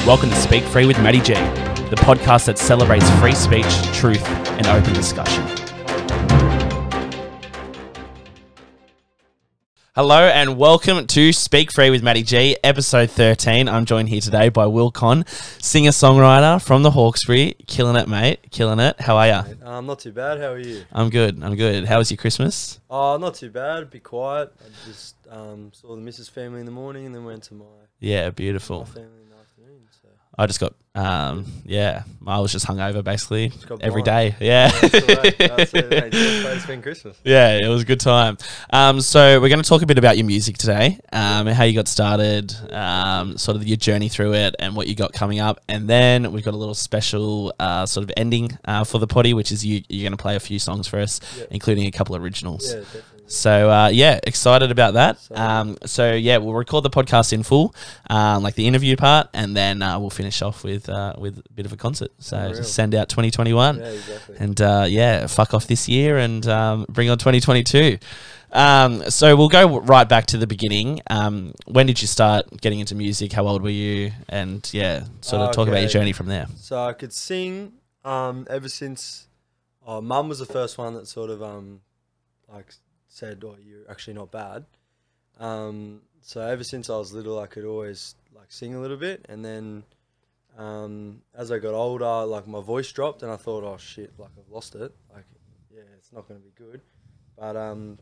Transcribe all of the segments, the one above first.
Welcome to Speak Free with Matty G, the podcast that celebrates free speech, truth, and open discussion. Hello and welcome to Speak Free with Matty G, episode 13. I'm joined here today by Will Conn, singer-songwriter from the Hawkesbury. Killing it, mate. Killing it. How are you? I'm not too bad. How are you? I'm good. How was your Christmas? Oh, not too bad. Be quiet. I just saw the missus family in the morning and then went to my Beautiful. family in the afternoon. So. I just got, I was just hungover basically every blind. day. Yeah. That's it, mate. It's been Christmas. Yeah, it was a good time. So we're going to talk a bit about your music today, how you got started, sort of your journey through it and what you got coming up. And then we've got a little special sort of ending for the potty, which is you're going to play a few songs for us, including a couple of originals. Yeah, definitely. So, excited about that. We'll record the podcast in full, like the interview part, and then we'll finish off with a bit of a concert. So just send out 2021 Yeah, exactly. and, fuck off this year and bring on 2022. So we'll go right back to the beginning. When did you start getting into music? How old were you? And, talk about your journey from there. So I could sing ever since Mum was the first one that sort of said, "Oh, you're actually not bad." So ever since I was little, I could always sing a little bit, and then as I got older, my voice dropped, and I thought, "Oh shit, I've lost it. It's not going to be good." But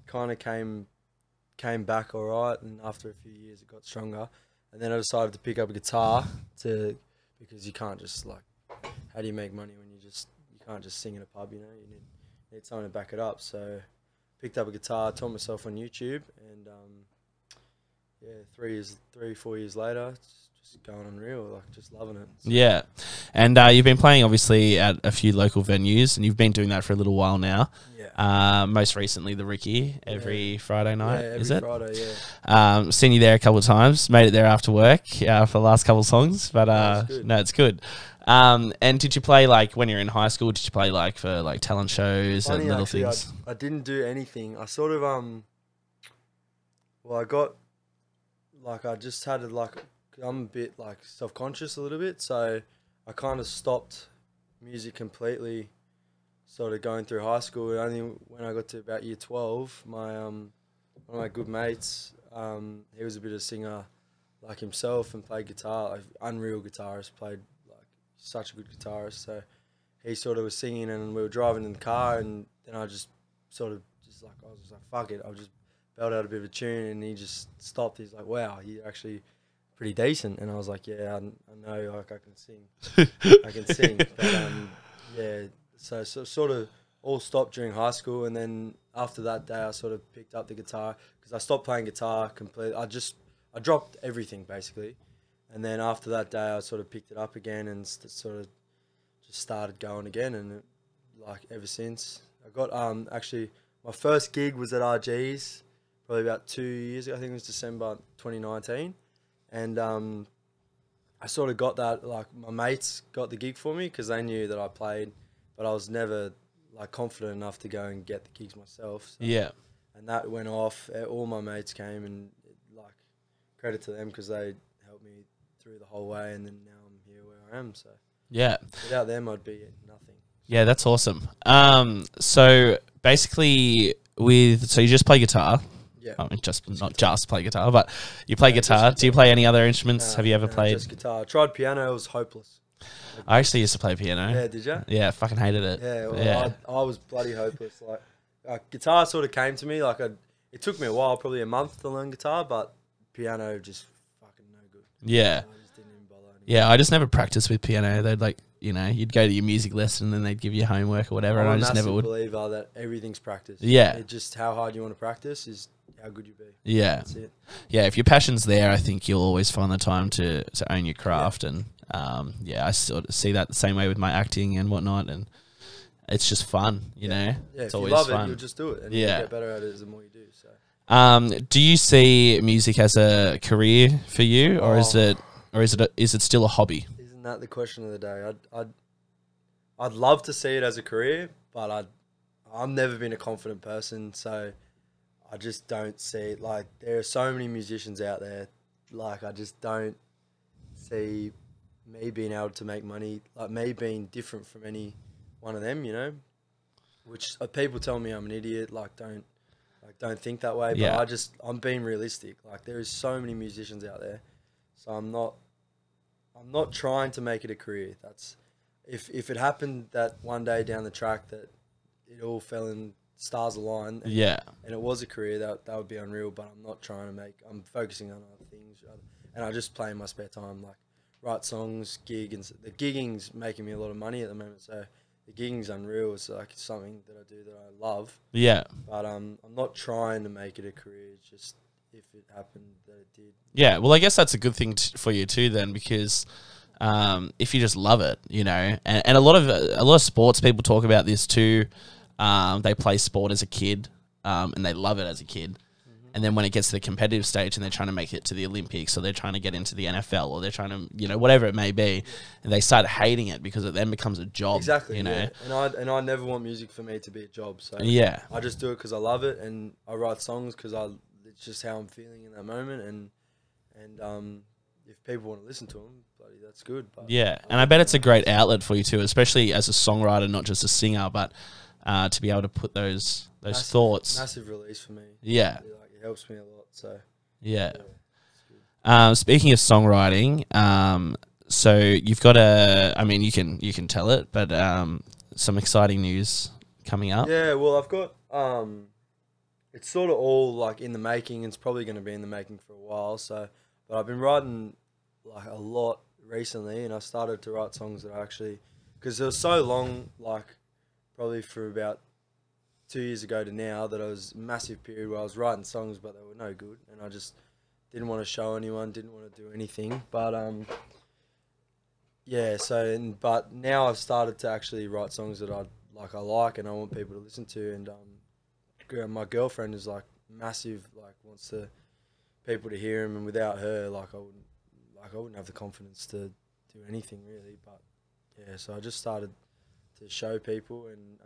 kind of came back all right, and after a few years, it got stronger, and then I decided to pick up a guitar because you can't just how do you make money when you can't just sing in a pub, you need something to back it up. So picked up a guitar, taught myself on YouTube, and 4 years later, it's just going unreal, just loving it. So. Yeah, and you've been playing obviously at a few local venues, and you've been doing that for a little while now. Yeah. Most recently, the Ricky every Friday night. Is it? Friday, yeah. Seen you there a couple of times. Made it there after work for the last couple of songs, but it's good. And did you play when you're in high school? Did you play for talent shows and little things? I didn't do anything. I sort of I got I just had I'm a bit self-conscious a little bit, so I kind of stopped music completely. Sort of going through high school. Only when I got to about year 12, one of my good mates, he was a bit of a singer like himself and played guitar, unreal guitarist, played such a good guitarist. So he sort of was singing, and we were driving in the car, and then I just I was just like, fuck it, I'll just belt out a bit of a tune, and he just stopped. He's like, wow, you're actually pretty decent. And I was like, yeah, I know, I can sing. I can sing. But so sort of all stopped during high school, and then after that day I sort of picked up the guitar because I stopped playing guitar completely. I dropped everything basically. And then after that day, I sort of picked it up again and sort of just started going again. And ever since, I got actually my first gig was at RG's probably about 2 years ago. I think it was December 2019. And I sort of got that, my mates got the gig for me because they knew that I played, but I was never confident enough to go and get the gigs myself. So. Yeah. And that went off. All my mates came, and credit to them because they helped me through the whole way, and then now I'm here where I am. So without them, I'd be nothing. Yeah, that's awesome. So basically, you just play guitar. Yeah. Not just play guitar, but you play guitar. Do you play any other instruments? Have you ever played? Just guitar. I tried piano. It was hopeless. I actually used to play piano. Yeah, did you? Yeah, fucking hated it. Yeah, I was bloody hopeless. Guitar sort of came to me. It took me a while, probably a month to learn guitar, but piano just fucking no good. Yeah. I just didn't even bother anymore. Yeah, I just never practiced with piano. They'd you'd go to your music lesson and they'd give you homework or whatever, and I just never would. I'm a massive believer that everything's practice. Yeah. It's just how hard you want to practice is how good you be. Yeah. That's it. Yeah, if your passion's there, I think you'll always find the time to own your craft. And I sort of see that the same way with my acting and whatnot, and it's just fun, you know? Yeah, it's if always you love fun. it, you'll just do it, and you get better at it the more you do. So. Do you see music as a career for you, or is it still a hobby? Isn't that the question of the day? I'd love to see it as a career, but I've never been a confident person, so I just don't see it. There are so many musicians out there. I just don't see me being able to make money, like me being different from any one of them, you know, which people tell me I'm an idiot, don't think that way, but I'm being realistic. Like there is so many musicians out there, so I'm not trying to make it a career. That's if it happened that one day down the track that it all fell in stars aligned, and it was a career, that would be unreal. But I'm not trying to I'm focusing on other things, and I just play in my spare time, like write songs, gig, and the gigging's making me a lot of money at the moment. So the gigging's unreal. It's like something that I do that I love. Yeah. But I'm not trying to make it a career. It's just if it happened that it did. Yeah. Well, I guess that's a good thing for you too, then, because if you just love it, you know, and a lot of sports people talk about this too. They play sport as a kid, and they love it as a kid. And then when it gets to the competitive stage and they're trying to make it to the Olympics, or they're trying to get into the NFL, or they're trying to, you know, whatever it may be, and they start hating it because it then becomes a job. Exactly, you know. Yeah. And I never want music for me to be a job. So I just do it because I love it, and I write songs because it's just how I'm feeling in that moment. And if people want to listen to them, bloody, that's good. But and I bet it's a great outlet for you too, especially as a songwriter, not just a singer, but to be able to put those thoughts. Massive release for me. Yeah. It helps me a lot. So speaking of songwriting, so you've got you can tell it, but some exciting news coming up. Yeah, well, I've got it's sort of all like in the making. It's probably going to be in the making for a while. So, but I've been writing like a lot recently, and I started to write songs that I actually, because it was so long, like probably for about 2 years ago to now, that I was a massive period where I was writing songs, but they were no good, and I just didn't want to show anyone, didn't want to do anything. But but now I've started to actually write songs that I like and I want people to listen to. And my girlfriend is like massive, like wants people to hear him, and without her, I wouldn't have the confidence to do anything really. But so I just started to show people, and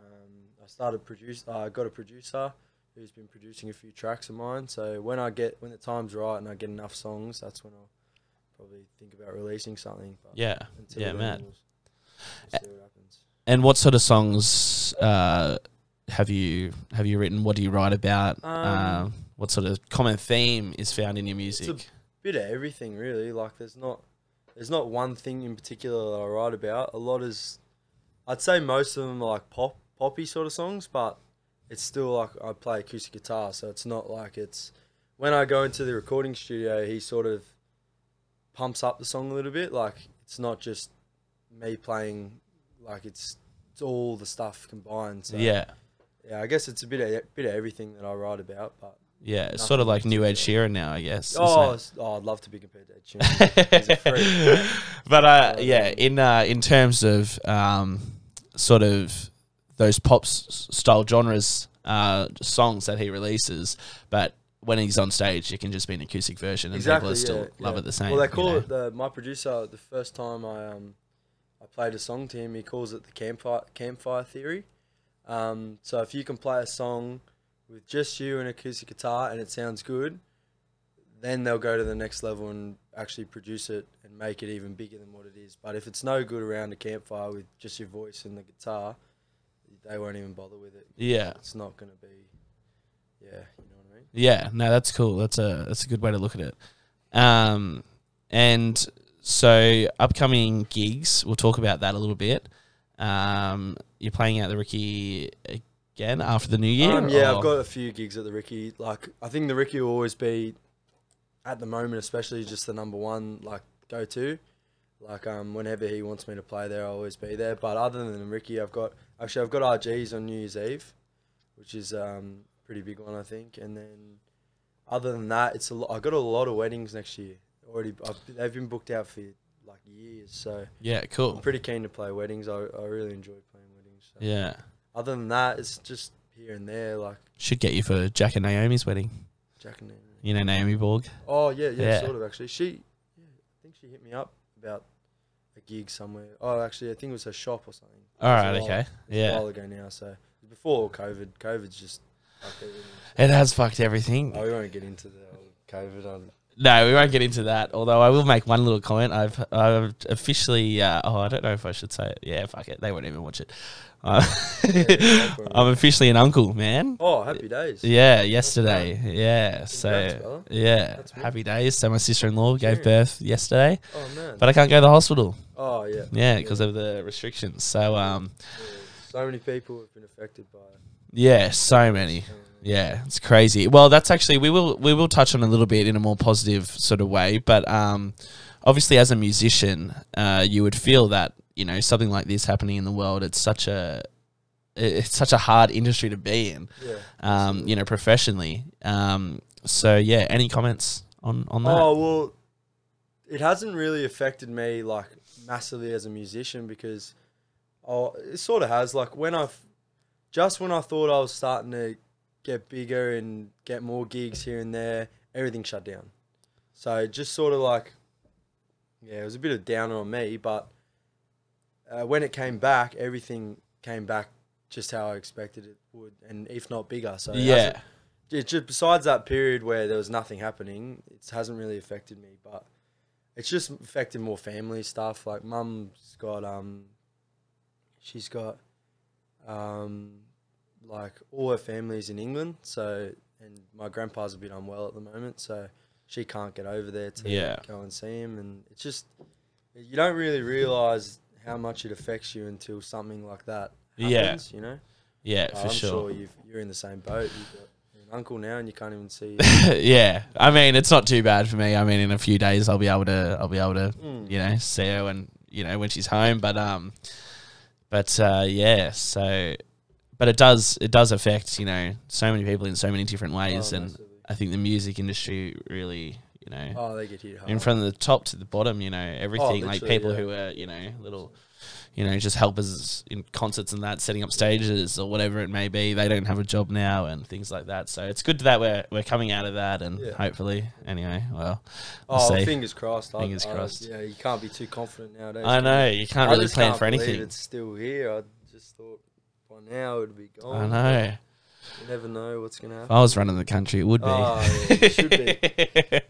I got a producer who's been producing a few tracks of mine. So when the time's right and I get enough songs, that's when I'll probably think about releasing something. But man. We'll see what happens. And what sort of songs have you written? What do you write about? What sort of common theme is found in your music? It's a bit of everything, really. Like there's not one thing in particular that I write about. I'd say most of them are like poppy sort of songs, but it's still like I play acoustic guitar, so it's not like it's when I go into the recording studio, he sort of pumps up the song a little bit. Like it's not just me playing, like it's all the stuff combined. So I guess it's a bit of everything that I write about, but it's sort of like new Ed Sheeran now, I guess. I'd love to be compared to Ed Sheeran. He's a freak. But in terms of sort of those pop style genres, songs that he releases, but when he's on stage, it can just be an acoustic version, and people still love it the same. Well, they call it my producer. The first time I played a song to him, he calls it the campfire theory. So if you can play a song with just you and acoustic guitar and it sounds good, then they'll go to the next level and actually produce it and make it even bigger than what it is. But if it's no good around a campfire with just your voice and the guitar, they won't even bother with it. Yeah. It's not going to be, you know what I mean? Yeah, no, that's cool. That's a good way to look at it. And so upcoming gigs, we'll talk about that a little bit. You're playing out the Ricky again after the new year? I've got a few gigs at the Ricky. Like, I think the Ricky will always be, at the moment especially, just the number one go-to. Like whenever he wants me to play there, I'll always be there. But other than the Ricky, I've got RGs on New Year's Eve, which is pretty big one, I think. And then other than that, I've got a lot of weddings next year already. They've been booked out for like years, so cool. I'm pretty keen to play weddings. I really enjoy playing weddings. So. Other than that, it's just here and there. Like should get you for Jack and Naomi's wedding. Jack and Naomi. You know Naomi Borg? Oh yeah, sort of actually. I think she hit me up about a gig somewhere. Oh, actually, I think it was her shop or something. All right, okay. A while ago now, so before COVID's just fucked everything. It has fucked everything. We won't get into the old COVID. No, we won't get into that. Although I will make one little comment. I've officially. I don't know if I should say it. Yeah, fuck it. They won't even watch it. I'm officially an uncle, man. Oh, happy days. Yeah, yesterday. Yeah, Congrats, brother. so yeah, happy days. So my sister-in-law gave Serious? birth yesterday, Oh man. but I can't go to the hospital. Oh yeah. Yeah, because of the restrictions. So Yeah, so many people have been affected by it. yeah, so many. Yeah, it's crazy. Well, that's actually we will touch on a little bit in a more positive sort of way, but obviously as a musician, you would feel that, you know, something like this happening in the world, it's such a hard industry to be in. Yeah. You know, professionally. So yeah, any comments on that? Oh well, it hasn't really affected me like massively as a musician because, it sort of has. Like when I thought I was starting to get bigger and get more gigs here and there, everything shut down. So just sort of like, yeah, it was a bit of a downer on me. But when it came back, everything came back just how I expected it would, and if not bigger. So Yeah. it just besides that period where there was nothing happening, it hasn't really affected me. But it's just affected more family stuff. Like mum's got she's got like all her family's in England, so, and my grandpa's a bit unwell at the moment, so she can't get over there to go and see him, and it's just, you don't really realise how much it affects you until something like that happens, you know? Yeah, for I'm sure. you're in the same boat. You're an uncle now and you can't even see Yeah, I mean, it's not too bad for me. I mean, in a few days I'll be able to you know, see her when, you know, when she's home, but yeah, so, but it does affect, you know, so many people in so many different ways, and massively. I think the music industry really, you know, Oh, they get hit hard. in from the top to the bottom, you know, everything, like literally, people yeah. who are, you know, little, you know, just helpers in concerts and that, setting up stages or whatever it may be, they don't have a job now and things like that. So it's good that we're coming out of that, and hopefully, anyway, well, we'll see. Fingers crossed. Fingers crossed. Yeah, you can't be too confident nowadays. I know, you can't really just plan can't for believe anything. It's still here. I just thought by now it would be I gone. know. You never know what's going to If happen. I was running the country, it would be. Oh, yeah, you should be.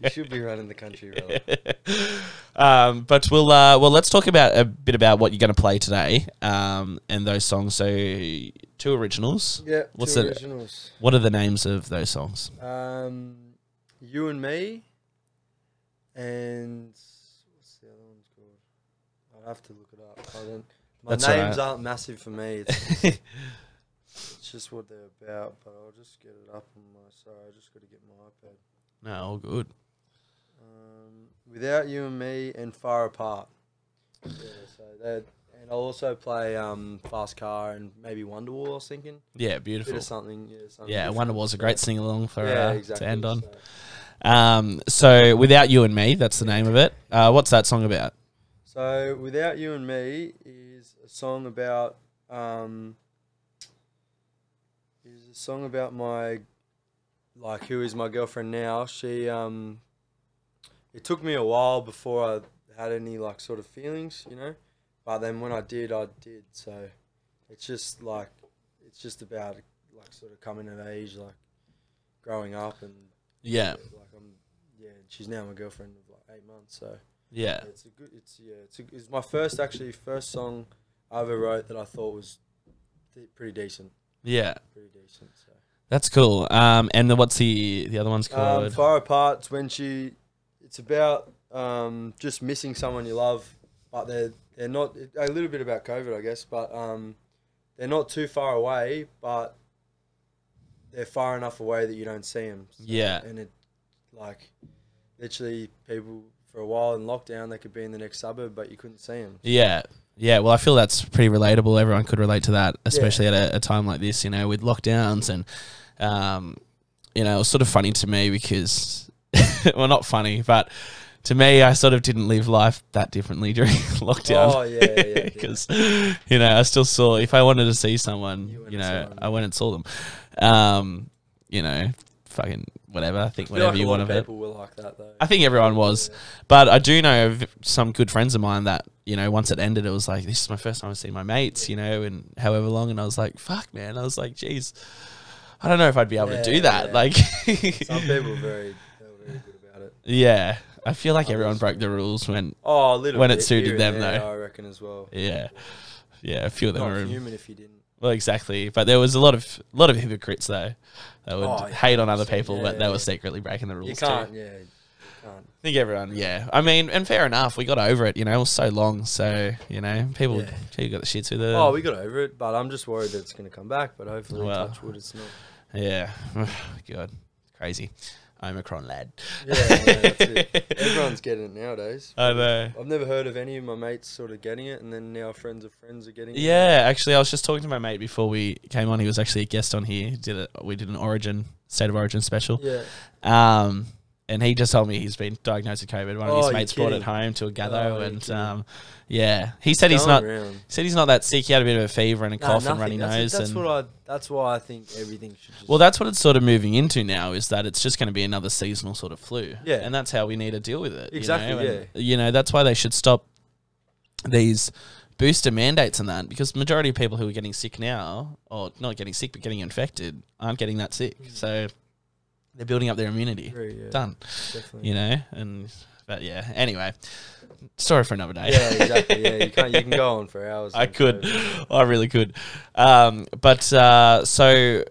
You should be running the country, brother. But we'll let's talk about a bit about what you're going to play today, and those songs. So 2 originals. Yeah, What's two the- originals. What are the names of those songs? You and Me, and what's the other one's called? I'd have to look it up. I don't. My That's names alright. aren't massive for me. It's just what they're about. But I'll just get it up on my. Sorry, I just got to get my iPad. No, all good. Without You and Me and Far Apart. Yeah, so that, and I'll also play Fast Car and maybe Wonderwall, I was thinking. Yeah, Bit beautiful. of something, something Yeah, different. Wonderwall's a great sing along for exactly. to end on. So So Without You and Me, that's the name of it. What's that song about? Without You and Me is a song about my, like, who is my girlfriend now. She it took me a while before I had any like sort of feelings, you know, but then when I did. So it's just about like sort of coming of age, like growing up, and Yeah. she's now my girlfriend of like 8 months, so. Yeah. It's my first song I ever wrote that I thought was pretty decent. Yeah. Pretty decent. So. That's cool. And what's the other one's called? Far Apart. It's when it's about just missing someone you love, but they're not, a little bit about COVID, I guess, but they're not too far away, but they're far enough away that you don't see them. So, Yeah. And it, like, literally people for a while in lockdown, they could be in the next suburb, but you couldn't see them. Yeah. Yeah, well, I feel that's pretty relatable. Everyone could relate to that, especially at a time like this, you know, with lockdowns. And, you know, it was sort of funny to me because, well, not funny, but to me, I sort of didn't live life that differently during lockdown. Oh, yeah. Because, you know, I still saw, if I wanted to see someone, went you and know, saw them. I went and saw them. You know, fucking whatever. I think I feel whatever like you a want lot of of it. people were like that, though. I think everyone was. Yeah. But I do know of some good friends of mine that, you know, once it ended, it was like, this is my first time I've seen my mates, you know, and however long. And I was like, fuck, man. I was like, geez, I don't know if I'd be able to do that. Yeah. Like, Some people they were very good about it. Yeah, I feel like everyone broke the rules when Oh, a little when bit it suited here them, and there, though. I reckon as well. Yeah, a few of them Not were. human if you didn't. Well, exactly, but there was a lot of hypocrites though that would hate on other 100%, people, but they were secretly breaking the rules. You can't, too. yeah. You can't. I think everyone, yeah. I mean, and fair enough. We got over it. You know, it was so long, so people got the shits with it. Oh, we got over it, but I'm just worried that it's going to come back. But hopefully, touch wood, it's not. Yeah, God, crazy. Omicron lad. Yeah, I know, that's it. Everyone's getting it nowadays. I know. I've never heard of any of my mates sort of getting it, and then now friends of friends are getting it. Yeah, actually, I was just talking to my mate before we came on. He was actually a guest on here. We did an State of Origin special. Yeah. And he just told me he's been diagnosed with COVID. One of his mates brought it home to a gather, he said he's not. He said he's not that sick. He had a bit of a fever and a cough and runny nose. That's why I think everything should. Just that's what it's sort of moving into now. Is that it's just going to be another seasonal sort of flu. Yeah, and that's how we need to deal with it. Exactly. That's why they should stop these booster mandates and that, because the majority of people who are getting sick now, or not getting sick but getting infected, aren't getting that sick. So they're building up their immunity. Done. Definitely. Anyway, story for another day. Yeah, exactly. Yeah, you can go on for hours. I really could. So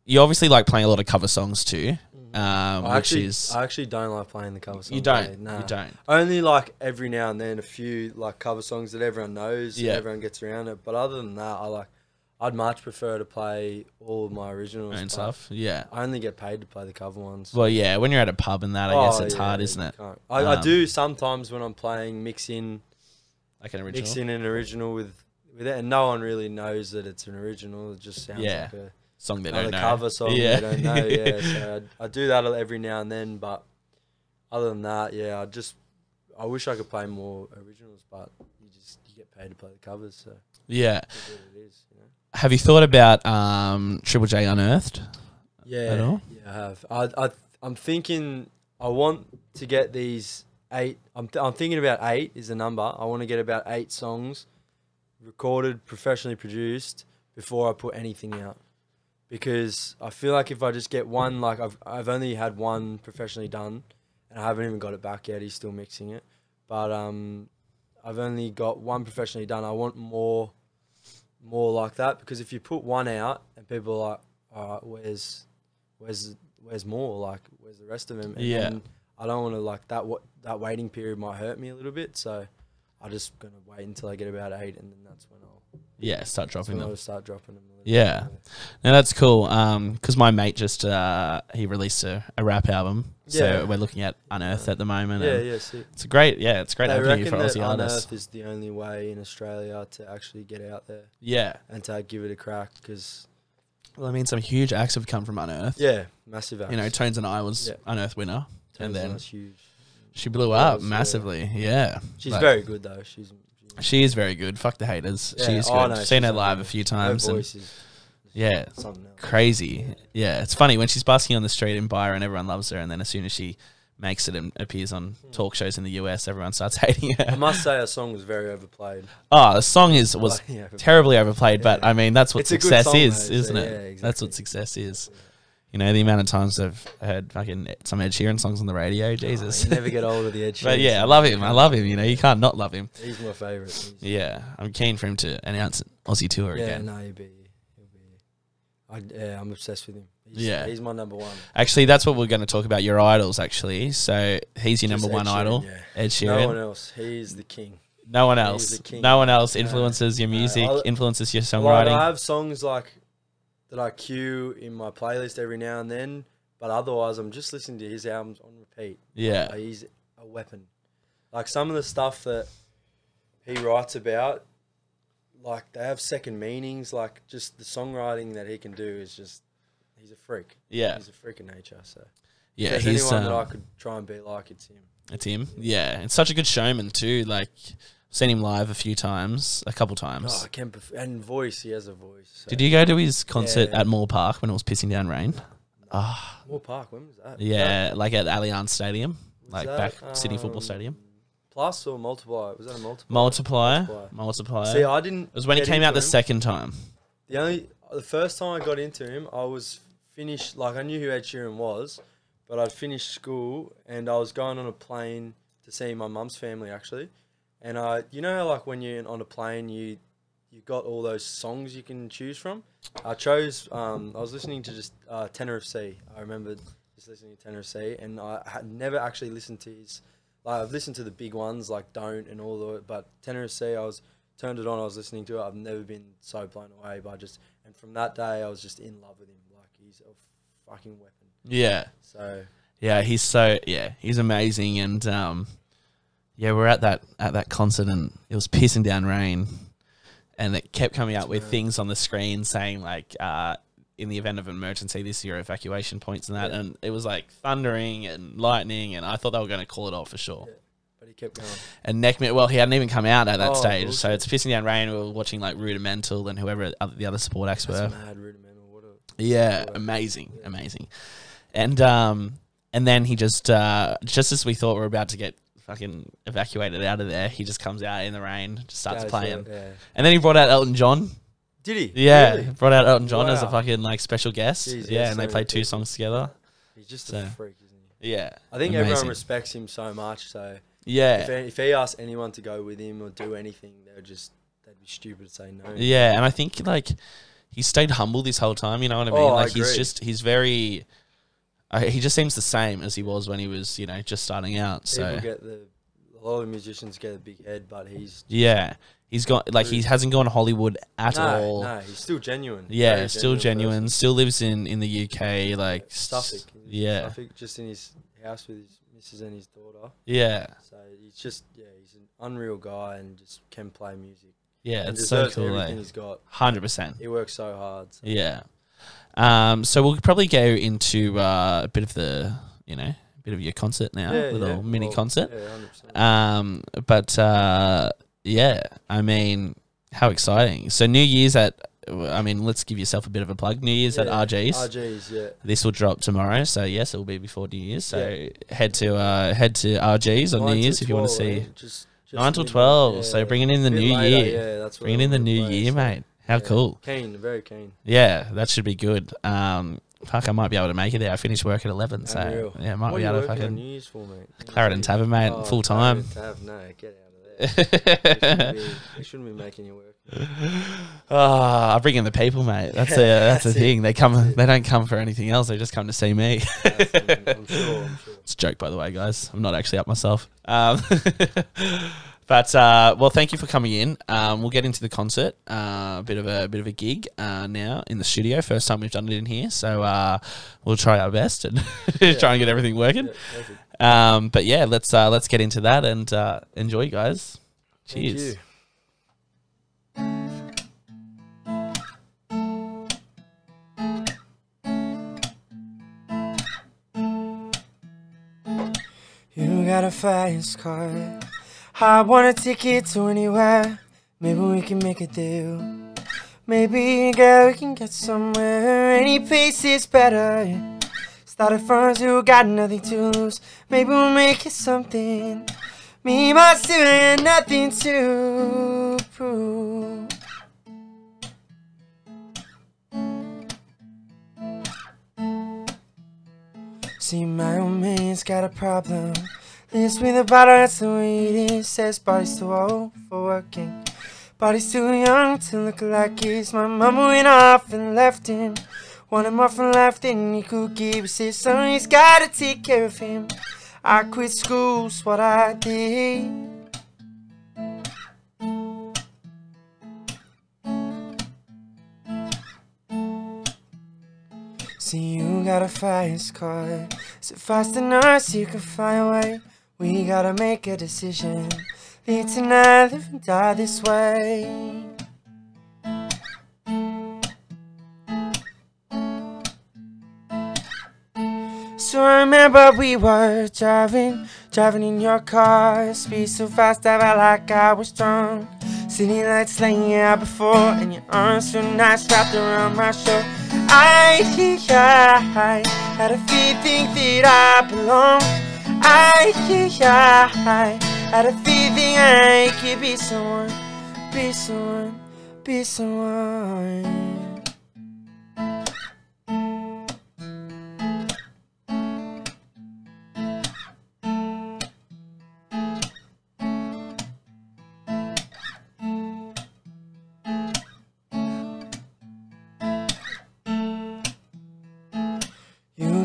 you obviously like playing a lot of cover songs too. I actually don't like playing the cover songs. You don't? Nah. You don't? Only like every now and then a few like cover songs that everyone knows, and everyone gets around it. But other than that, I'd much prefer to play all of my originals and stuff. Yeah, I only get paid to play the cover ones. Well, yeah, when you're at a pub and that, I guess it's hard, isn't it? I do sometimes when I'm playing mix in an original with it, and no one really knows that it's an original. It just sounds like a song they don't know. Cover song they don't know. Yeah, so I do that every now and then. But other than that, I wish I could play more originals, but you get paid to play the covers. So yeah, that's what it is. Have you thought about Triple J Unearthed? Yeah, at all? Yeah, I have. I'm thinking I want to get these 8. I'm thinking about 8 is the number. I want to get about 8 songs recorded, professionally produced before I put anything out. Because I feel like if I just get one, like I've only had one professionally done, and I haven't even got it back yet. He's still mixing it, but I've only got one professionally done. I want more like that, because if you put one out and people are like, all right, where's more? Like, where's the rest of them? And then I don't want to like that waiting period might hurt me a little bit. So I'm just gonna wait until I get about 8, and then that's when I'll start dropping them. I'll start dropping them. Yeah, no, that's cool. Because my mate just he released a rap album, so we're looking at Unearthed at the moment. Sick. It's a great avenue for Aussie artists. Unearthed is the only way in Australia to actually get out there. Yeah, and to give it a crack, because. Well, I mean, some huge acts have come from Unearthed. Yeah, massive acts. Tones and I was Unearthed winner, Tones and then was huge. She blew up massively. Yeah, she's very good though. She is very good. Fuck the haters. She's good. I've seen her live a few times. Her voice is something else. Crazy. Yeah, it's funny when she's busking on the street in Byron, everyone loves her, and then as soon as she makes it and appears on talk shows in the US, everyone starts hating her. I must say, her song was very overplayed. Oh, the song was terribly overplayed, but I mean that's what success is, isn't it? Yeah, exactly. That's what success is. The amount of times I've heard fucking some Ed Sheeran songs on the radio, Jesus. You never get old of the Ed Sheeran. But yeah, I love him. You can't not love him. He's my favourite. Yeah, I'm keen for him to announce an Aussie tour again. Yeah, no, he'll be. I'm obsessed with him. He's my number one. Actually, that's what we're going to talk about, your idols, actually. So he's your number one idol, Ed Sheeran. No one else. He's the king. No one else. No one else influences your music, influences your songwriting. I have songs like that I cue in my playlist every now and then, but otherwise I'm just listening to his albums on repeat. Yeah. Like, he's a weapon. Like some of the stuff that he writes about, like they have second meanings, like just the songwriting that he can do is just, he's a freak. Yeah. He's a freak in nature, so. Yeah, if there's anyone that I could try and be like, it's him. It's him? Yeah. And such a good showman too, like... Seen him live a couple times. Oh, and voice, he has a voice. So. Did you go to his concert at Moore Park when it was pissing down rain? Moore Park, when was that? Yeah, like at Allianz Stadium, back City Football Stadium. Plus or Multiplier? Was that a Multiplier. See, I didn't. It was when he came out the second time. The first time I got into him, I was finished. Like I knew who Ed Sheeran was, but I'd finished school and I was going on a plane to see my mum's family actually. And you know how like when you're on a plane, you got all those songs you can choose from. I chose. I was listening to just Tenor of C. I remember just listening to Tenor of C, and I had never actually listened to his. Like I've listened to the big ones like Don't and all the, but Tenor of C, turned it on. I was listening to it. I've never been so blown away by just. And from that day, I was just in love with him. Like he's a fucking weapon. Yeah. So. Yeah, he's amazing, and we're at that concert, and it was pissing down rain. And it kept coming up with things on the screen saying like, in the event of an emergency, this is your evacuation points and that. Yeah. And it was like thundering and lightning, and I thought they were going to call it off for sure. Yeah. But he kept going. And he hadn't even come out at that stage. Bullshit. So it's pissing down rain. We were watching like Rudimental and whoever the other support acts were. Mad Rudimental. Amazing. And then he just as we thought we were about to get fucking evacuated out of there, he just comes out in the rain, just starts playing. And then he brought out Elton John. Did he? Yeah, really? Brought out Elton John as a fucking like special guest. Jeez, and they played 2 songs together. He's just a freak, isn't he? Yeah. I think everyone respects him so much, so yeah. If he asked anyone to go with him or do anything, they'd be stupid to say no. Yeah, and I think like he stayed humble this whole time, you know what I mean? Like he's very he just seems the same as he was when he was, just starting out. A lot of musicians get a big head, but he's got like he hasn't gone Hollywood at all. No, he's still genuine. Yeah, very still genuine. Person. Still lives in the UK, like Suffolk. Yeah, Suffolk, just in his house with his missus and his daughter. Yeah. So he's an unreal guy and just can play music. Yeah, it's so cool. Everything he's got. 100%. He works so hard. So. Yeah. So we'll probably go into a bit of the, bit of your concert now, little mini concert. Yeah, 100%. I mean, how exciting. So New Year's let's give yourself a bit of a plug. New Year's at RG's. RG's, yeah. This will drop tomorrow, so yes, it will be before New Year's. So head to RG's on New Year's if you want to see. Just 9 till 12, so bringing in the new year. Yeah, that's bringing in the new year, mate. How cool. Very keen. Yeah, that should be good. Fuck, I might be able to make it there. I finish work at 11, so yeah, I might be able to fucking... What are you working on New Year's for, mate? Clarendon Tavern, mate, full time. No, get out of there. They shouldn't be making you work. I bring in the people, mate. That's the thing. They don't come for anything else. They just come to see me. I'm sure. It's a joke, by the way, guys. I'm not actually up myself. But thank you for coming in. We'll get into the concert. A bit of a gig now in the studio. First time we've done it in here, so we'll try our best and try and get everything working. But yeah, let's get into that and enjoy, guys. Cheers. Thank you. You got a fast car. I want a ticket to anywhere. Maybe we can make a deal. Maybe, girl, we can get somewhere. Any place is better. Started from zero, got nothing to lose. Maybe we'll make it something. Me, myself, and nothing to prove. See, my old man's got a problem. Lives with a bottle, that's the way it is. Says body's too old for working. Body's too young to look like his. My mama went off and left him. Wanted more from life than he could give. Says so he's gotta take care of him. I quit school's what I did. See, you got a fast car. Is it fast enough so you can fly away? We gotta make a decision. Live tonight, live and die this way. So I remember we were driving in your car. Speed so fast I felt like I was drunk. City lights laying out before, and your arms so nice wrapped around my shoulder. I had a feeling that I belong. I had a feeling I could be someone, be someone, be someone.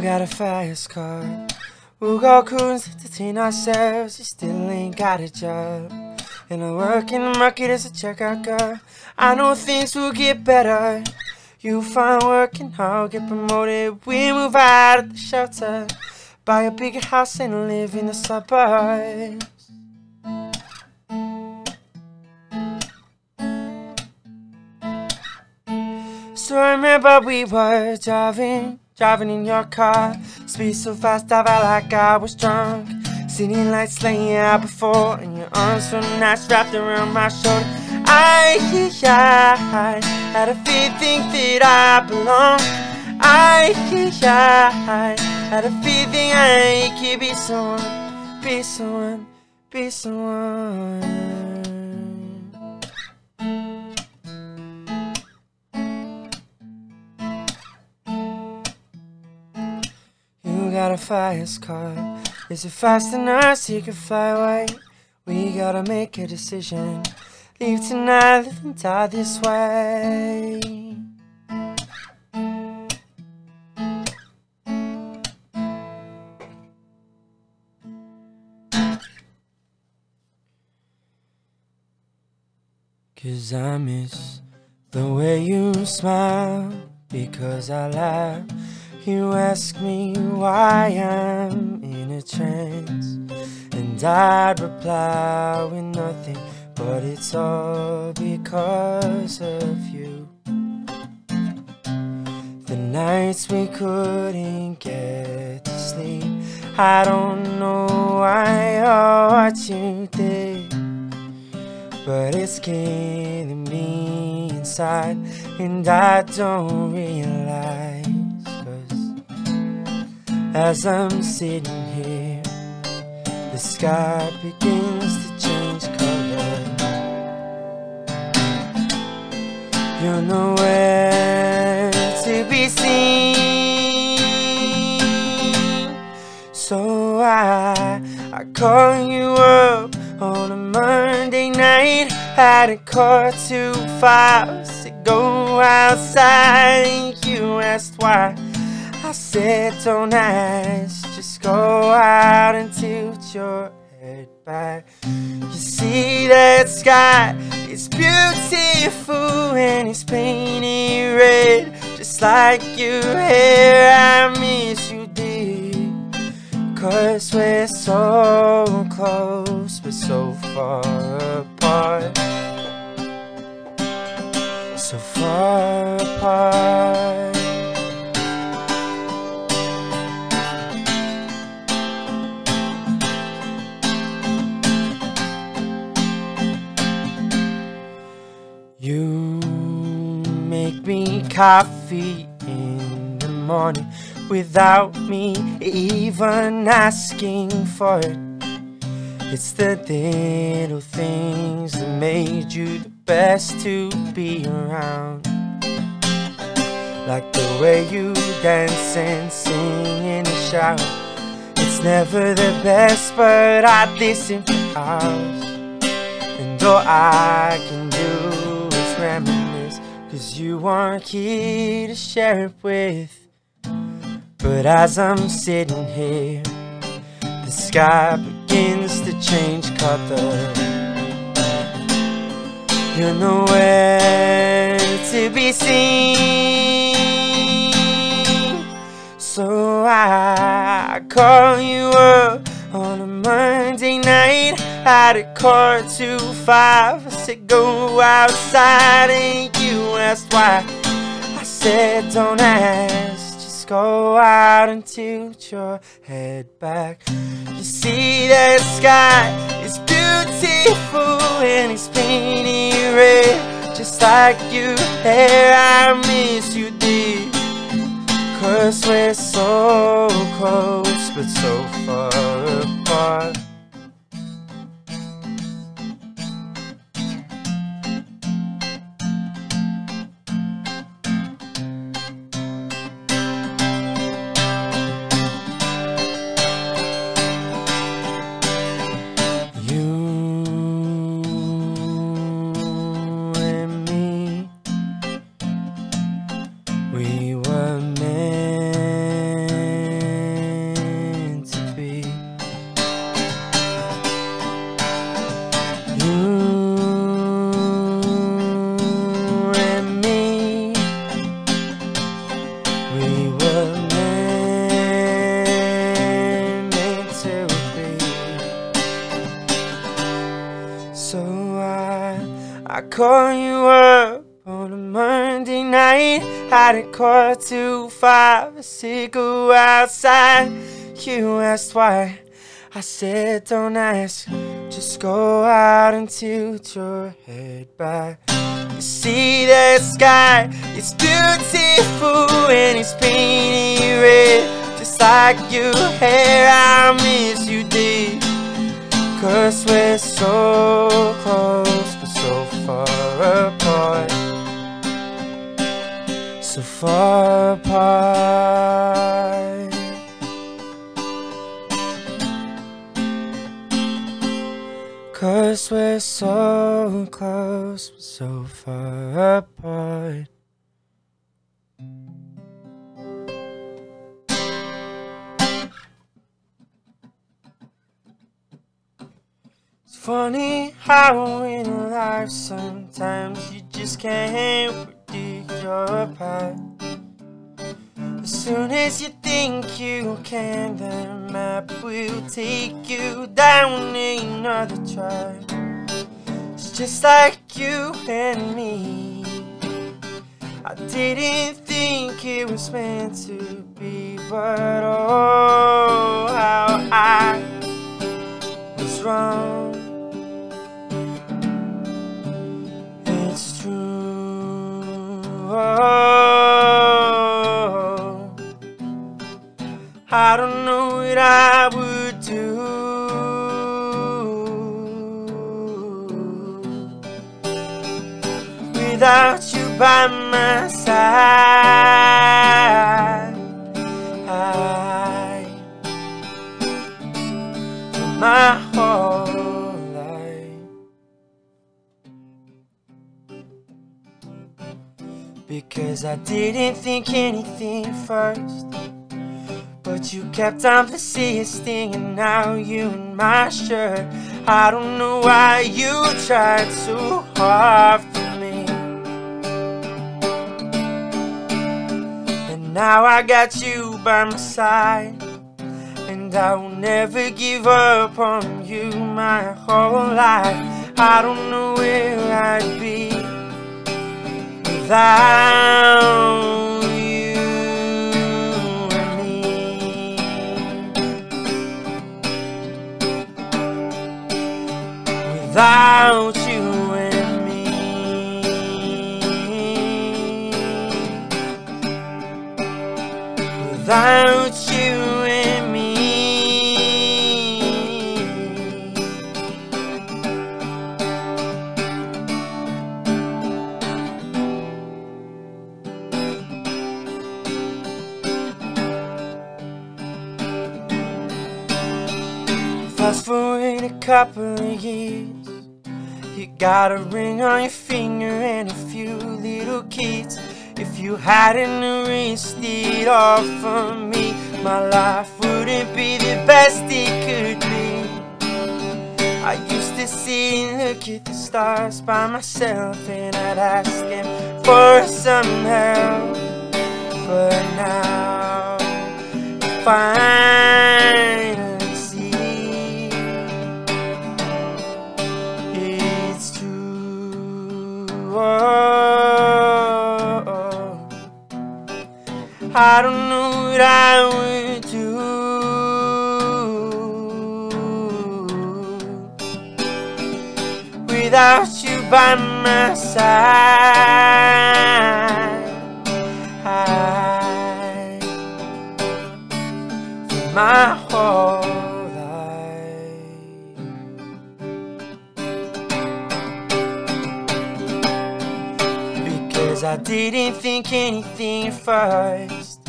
You got a fast car, we'll go cruising to entertain ourselves. You still ain't got a job, and I work in the market as a checkout girl. I know things will get better. You find work and I'll get promoted. We move out of the shelter, buy a bigger house and live in the suburbs. So I remember we were driving in your car. Speed so fast I felt like I was drunk. City lights laying out before, and your arms so nice wrapped around my shoulder. I had a feeling that I belonged. I had a feeling I could be someone, be someone, be someone. You got a fast car, is it fast enough so you can fly away? We gotta make a decision, leave tonight, live and die this way. Cause I miss the way you smile, because I laugh. You ask me why I'm in a trance, and I'd reply with nothing, but it's all because of you. The nights we couldn't get to sleep, I don't know why or what you did, but it's killing me inside, and I don't realize. As I'm sitting here, the sky begins to change color. You're nowhere to be seen, so I call you up on a Monday night at 4:45 to go outside, and you asked why. I said don't ask, just go out and tilt your head back. You see that sky, it's beautiful and it's painted red, just like your hair. I miss you dear, 'cause we're so close but so far apart, so far apart. You make me coffee in the morning without me even asking for it. It's the little things that made you the best to be around, like the way you dance and sing in the shower. It's never the best, but I'd listen for hours, and all I can do reminisce, 'cause you weren't here to share it with. But as I'm sitting here, the sky begins to change color. You're nowhere to be seen, so I call you up on a Monday night at 4:45. I said go outside, and you asked why. I said don't ask, just go out and tilt your head back. You see that sky, it's beautiful and it's painted red, just like your hair. I miss you dear, 'cause we're so close but so far apart. We were meant I call you up on a Monday night at 4:45. I said go outside. You asked why. I said don't ask. Just go out and tilt your head back. You see that sky? It's beautiful and it's painted red, just like your hair. I miss you, dear. 'Cause we're so close but so far apart. So far apart. 'Cause we're so close but so far apart. It's funny how in life sometimes you just can't predict your path. As soon as you think you can, the map will take you down another track. It's just like you and me. I didn't think it was meant to be, but oh, how I was wrong. It's true. Oh, I don't know what I would do without you by my side. My whole life, because I didn't think anything first, but you kept on persisting, and now you in my shirt. I don't know why you tried so hard for me, and now I got you by my side, and I will never give up on you my whole life. I don't know where I'd be without you and me. Without you and me. Without you and me. Fast forward a couple of years, you got a ring on your finger and a few little kids. If you hadn't erased it all from me, my life wouldn't be the best it could be. I used to sit and look at the stars by myself, and I'd ask them for some help. But now I finally see it's true. Oh, I don't know what I would do without you by my side. For my whole life, because I didn't think anything at first,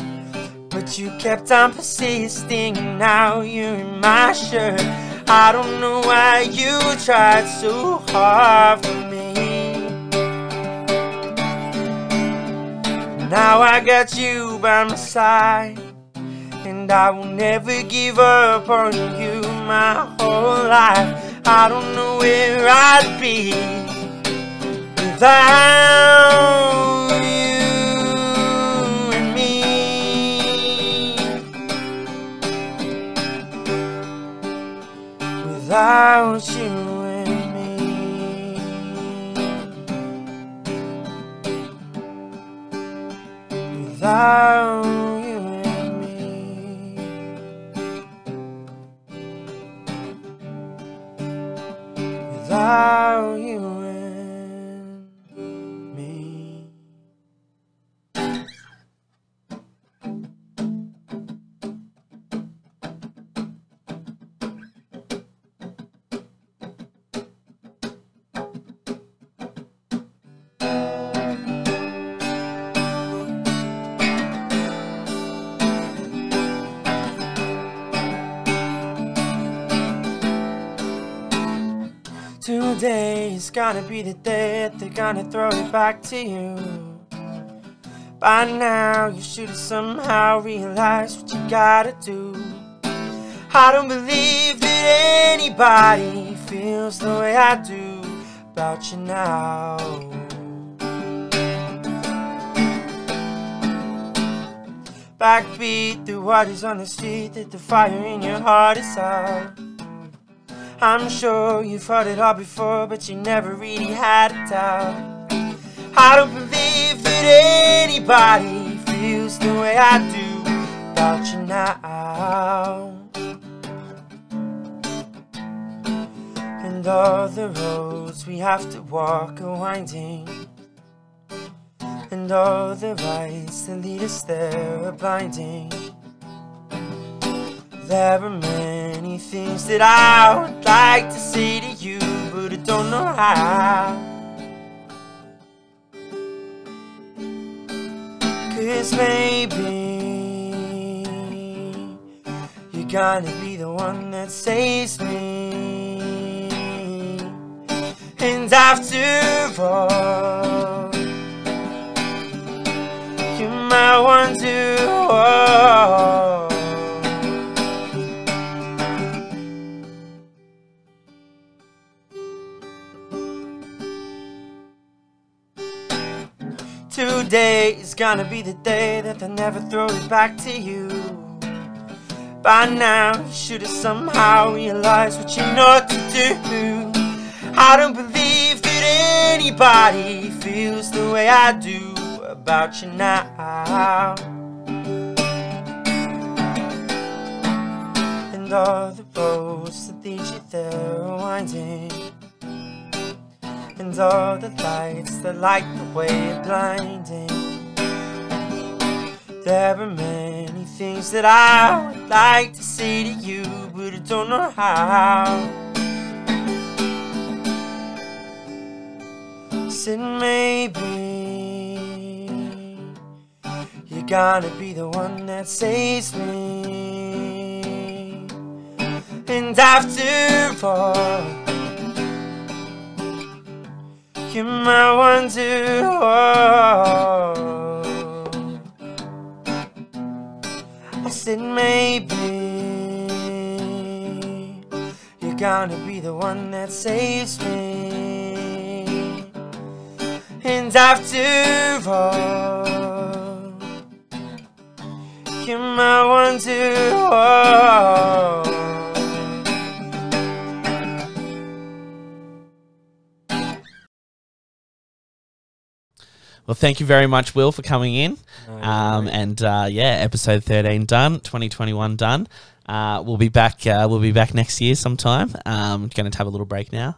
but you kept on persisting, and now you're in my shirt. I don't know why you tried so hard for me. Now I got you by my side, and I will never give up on you my whole life. I don't know where I'd be without you and me. Without you and me. without you and me. Without you and me. 'Today is gonna be the day that they're gonna throw it back to you. By now you should have somehow realized what you gotta do. I don't believe that anybody feels the way I do about you now. Backbeat through what is on the street, that the fire in your heart is out. I'm sure you've heard it all before, but you never really had a doubt. I don't believe that anybody feels the way I do about you now. And all the roads we have to walk are winding, and all the lights that lead us there are blinding. There are many things that I would like to say to you, but I don't know how. 'Cause maybe you're gonna be the one that saves me. And after all, you might wonder, oh, today is gonna be the day that they'll never throw it back to you. By now you should have somehow realized what you know to do. I don't believe that anybody feels the way I do about you now. And all the roads that lead you there are winding, and all the lights that light the way are blinding. There are many things that I would like to say to you, but I don't know how. Said maybe you're gonna be the one that saves me. And after all, you might wonder, oh, I said maybe you're gonna be the one that saves me. And after all, you might wonder, oh. Well, thank you very much, Will, for coming in. Yeah, episode 13 done, 2021 done. We'll be back. We'll be back next year sometime. Going to have a little break now,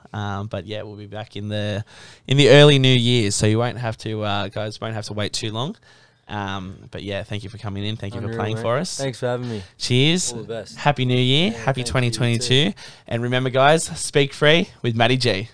but yeah, we'll be back in the early new year. So you won't have to, guys, won't have to wait too long. But yeah, thank you for coming in. Thank you for playing for us. Thanks for having me. Cheers. All the best. Happy New Year. Yeah, Happy thank you, you 2022. And remember, guys, speak free with Matty G.